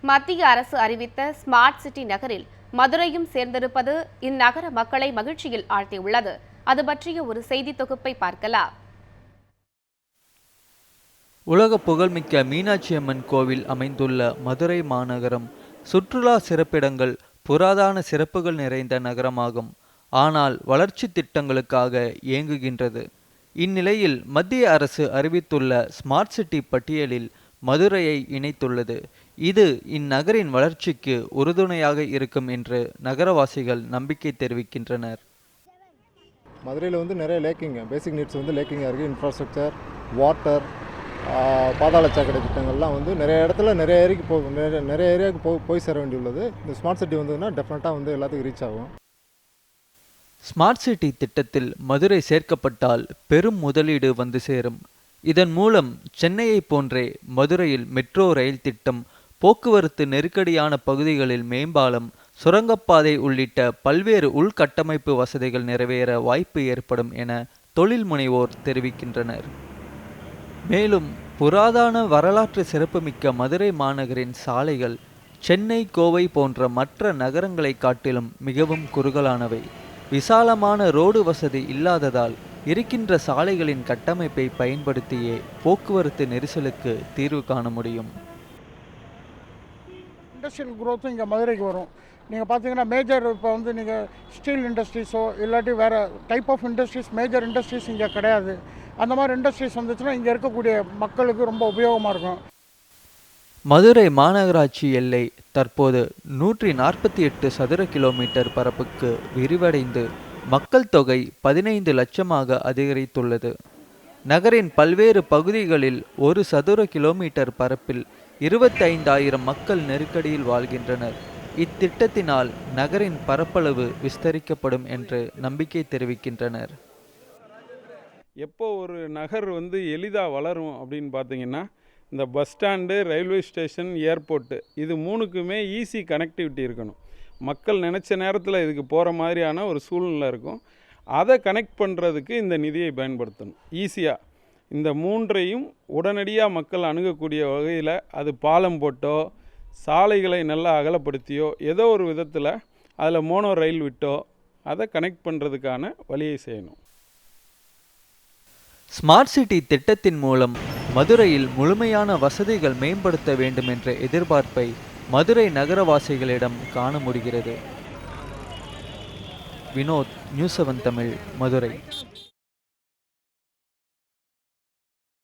மத்திய அரசு அறிவித்த ஸ்மார்ட் சிட்டி நகரில் மதுரையும் சேர்ந்திருப்பது இந்நகர மக்களை மகிழ்ச்சியில் ஆழ்த்தியுள்ளது. அது பற்றிய ஒரு செய்தி தொகுப்பை பார்க்கலாம். உலக புகழ்மிக்க மீனாட்சி அம்மன் கோவில் அமைந்துள்ள மதுரை மாநகரம் சுற்றுலா சிறப்பிடங்கள், புராதன சிறப்புகள் நிறைந்த நகரமாகும். ஆனால் வளர்ச்சி திட்டங்களுக்காக இயங்குகின்றது. இந்நிலையில் மத்திய அரசு அறிவித்துள்ள ஸ்மார்ட் சிட்டி பட்டியலில் மதுரையை இணைத்துள்ளது. இது இந்நகரின் வளர்ச்சிக்கு உறுதுணையாக இருக்கும் என்று நகரவாசிகள் நம்பிக்கை தெரிவிக்கின்றனர். மதுரையில் நிறைய லேக்கிங் பேசிக் நீட்ஸ் லேக்கிங்காக இருக்குது. இன்ஃப்ராஸ்ட்ரக்சர், வாட்டர், பாதாள சாக்கடை திட்டங்கள்லாம் நிறைய இடத்துல நிறைய ஏரியாவுக்கு போய் சேர வேண்டியுள்ளது. இந்த ஸ்மார்ட் சிட்டி வந்ததுன்னா டெஃபினட்டாக எல்லாத்துக்கும் ரீச் ஆகும். ஸ்மார்ட் சிட்டி திட்டத்தில் மதுரை சேர்க்கப்பட்டால் பெரும் முதலீடு வந்து சேரும். இதன் மூலம் சென்னையை போன்றே மதுரையில் மெட்ரோ ரயில் திட்டம், போக்குவரத்து நெருக்கடியான பகுதிகளில் மேம்பாலம், சுரங்கப்பாதை உள்ளிட்ட பல்வேறு உள்கட்டமைப்பு வசதிகள் நிறைவேற வாய்ப்பு ஏற்படும் என தொழில் முனைவோர் தெரிவிக்கின்றனர். மேலும் புராதன வரலாற்று சிறப்புமிக்க மதுரை மாநகரின் சாலைகள் சென்னை, கோவை போன்ற மற்ற நகரங்களை காட்டிலும் மிகவும் குறுகலானவை. விசாலமான ரோடு வசதி இல்லாததால் இருக்கின்ற சாலைகளின் கட்டமைப்பை பயன்படுத்தியே போக்குவரத்து நெரிசலுக்கு தீர்வு காண முடியும். இண்டஸ்ட்ரியல் குரோத்தும் இங்கே மதுரைக்கு வரும். நீங்கள் பார்த்தீங்கன்னா மேஜர் இப்போ நீங்கள் ஸ்டீல் இண்டஸ்ட்ரீஸோ இல்லாட்டி வேறு type of industries, major industries இங்கே கிடையாது. அந்த மாதிரி இண்டஸ்ட்ரீஸ் வந்துச்சுன்னா இங்கே இருக்கக்கூடிய மக்களுக்கு ரொம்ப உபயோகமாக இருக்கும். மதுரை மாநகராட்சி எல்லை தற்போது 148 சதுர கிலோமீட்டர் பரப்புக்கு விரிவடைந்து மக்கள் தொகை 15 லட்சமாக அதிகரித்துள்ளது. நகரின் பல்வேறு பகுதிகளில் 1 சதுர கிலோமீட்டர் பரப்பில் 25,000 மக்கள் நெருக்கடியில் வாழ்கின்றனர். இத்திட்டத்தினால் நகரின் பரப்பளவு விஸ்தரிக்கப்படும் என்று நம்பிக்கை தெரிவிக்கின்றனர். எப்போ ஒரு நகர் எளிதாக வளரும் அப்படின்னு பார்த்தீங்கன்னா, இந்த bus stand, railway station, airport, இது மூணுக்குமே ஈஸி கனெக்டிவிட்டி இருக்கணும். மக்கள் நினச்ச நேரத்தில் இதுக்கு போகிற மாதிரியான ஒரு சூழ்நிலை இருக்கும். அதை கனெக்ட் பண்ணுறதுக்கு இந்த நிதியை பயன்படுத்தணும். ஈஸியாக இந்த மூன்றையும் உடனடியாக மக்கள் அணுகக்கூடிய வகையில் அது பாலம் போட்டோ, சாலைகளை நல்லா அகலப்படுத்தியோ, ஏதோ ஒரு விதத்தில் அதில் மோனோ ரயில் விட்டோ அதை கனெக்ட் பண்ணுறதுக்கான வழியை செய்யணும். ஸ்மார்ட் சிட்டி திட்டத்தின் மூலம் மதுரையில் முழுமையான வசதிகள் மேம்படுத்த வேண்டும் என்ற எதிர்பார்ப்பை மதுரை நகரவாசிகளிடம் காண முடிகிறது. வினோத், நியூஸ் 7 தமிழ், மதுரை.